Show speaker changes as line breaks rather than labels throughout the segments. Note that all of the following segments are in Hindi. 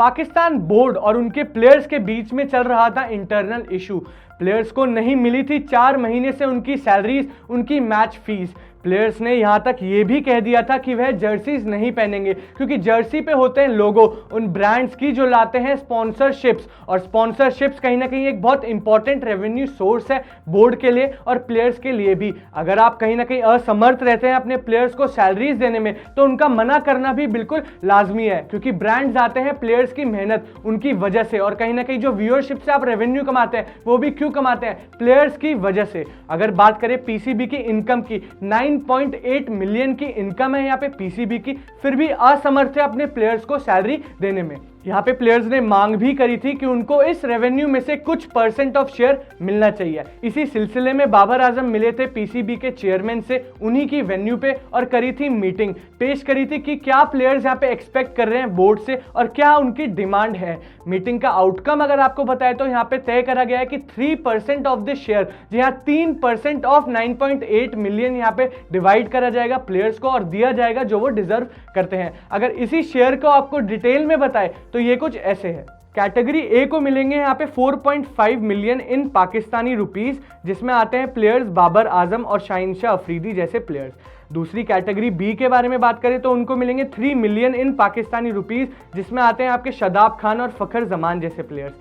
पाकिस्तान बोर्ड और उनके प्लेयर्स के बीच में चल रहा था इंटरनल इशू। प्लेयर्स को नहीं मिली थी 4 महीने से उनकी सैलरीज, उनकी मैच फीस। प्लेयर्स ने यहां तक ये भी कह दिया था कि वह जर्सीज नहीं पहनेंगे, क्योंकि जर्सी पे होते हैं लोगो उन ब्रांड्स की जो लाते हैं स्पॉन्सरशिप्स, और स्पॉन्सरशिप्स कहीं ना कहीं एक बहुत इंपॉर्टेंट रेवेन्यू सोर्स है बोर्ड के लिए और प्लेयर्स के लिए भी। अगर आप कहीं ना कहीं असमर्थ रहते हैं अपने प्लेयर्स को सैलरीज देने में, तो उनका मना करना भी बिल्कुल लाजमी है, क्योंकि ब्रांड्स आते हैं प्लेयर्स की मेहनत उनकी वजह से, और कहीं ना कहीं जो व्यूअरशिप से आप रेवेन्यू कमाते हैं वो भी क्यों कमाते हैं, प्लेयर्स की वजह से। अगर बात करें पीसीबी की इनकम की, 9.8 मिलियन की इनकम है यहाँ पे पीसीबी की, फिर भी असमर्थ है अपने प्लेयर्स को सैलरी देने में। यहाँ पे प्लेयर्स ने मांग भी करी थी कि उनको इस रेवेन्यू में से कुछ % ऑफ शेयर मिलना चाहिए। इसी सिलसिले में बाबर आजम मिले थे पीसीबी के चेयरमैन से उन्हीं की वेन्यू पे और करी थी मीटिंग, पेश करी थी कि क्या प्लेयर्स यहाँ पे एक्सपेक्ट कर रहे हैं बोर्ड से और क्या उनकी डिमांड है। मीटिंग का आउटकम अगर आपको बताए तो यहाँ पे तय करा गया है कि 3% ऑफ द शेयर, जी हाँ 3% ऑफ 9.8 मिलियन यहाँ पे डिवाइड करा जाएगा प्लेयर्स को और दिया जाएगा जो वो डिजर्व करते हैं। अगर इसी शेयर को आपको डिटेल में बताए तो ये कुछ ऐसे है। कैटेगरी ए को मिलेंगे यहाँ पे 4.5 मिलियन इन पाकिस्तानी रुपीस, जिसमें आते हैं प्लेयर्स बाबर आजम और शाहीन शाह अफरीदी जैसे प्लेयर्स। दूसरी कैटेगरी बी के बारे में बात करें तो उनको मिलेंगे 3 मिलियन इन पाकिस्तानी रुपीस, जिसमें आते हैं आपके शदाब खान और फखर जमान जैसे प्लेयर्स।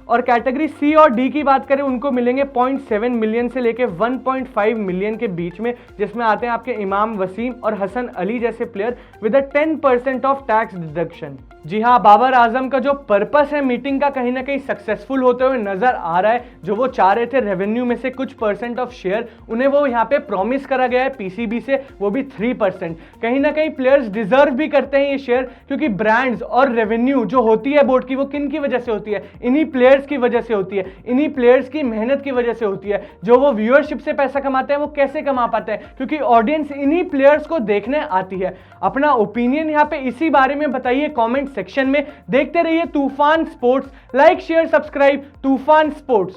और कैटेगरी सी और डी की बात करें उनको मिलेंगे 0.7 मिलियन से लेके 1.5 मिलियन के बीच में, जिसमें आते हैं आपके इमाम वसीम और हसन अली जैसे player with 10% off tax deduction. जी हाँ, बाबर आजम का जो पर्पस है मीटिंग का कहीं ना कहीं सक्सेसफुल होते हुए नजर आ रहा है। जो वो चाह रहे थे रेवेन्यू में से कुछ % ऑफ शेयर, उन्हें वो यहाँ पे प्रॉमिस करा गया है पीसीबी से, वो भी 3%। कहीं ना कहीं प्लेयर्स डिजर्व भी करते हैं ये शेयर, क्योंकि ब्रांड्स और रेवेन्यू जो होती है बोर्ड की वो किन की वजह से होती है, इन्हीं प्लेयर्स की वजह से होती है, इन्हीं प्लेयर्स की मेहनत की वजह से होती है। जो वो व्यूअरशिप से पैसा कमाते हैं वो कैसे कमा पाते हैं, क्योंकि ऑडियंस इन्हीं प्लेयर्स को देखने आती है। अपना ओपिनियन यहाँ पे इसी बारे में बताइए कमेंट सेक्शन में। देखते रहिए तूफान स्पोर्ट्स। लाइक शेयर सब्सक्राइब तूफान स्पोर्ट्स।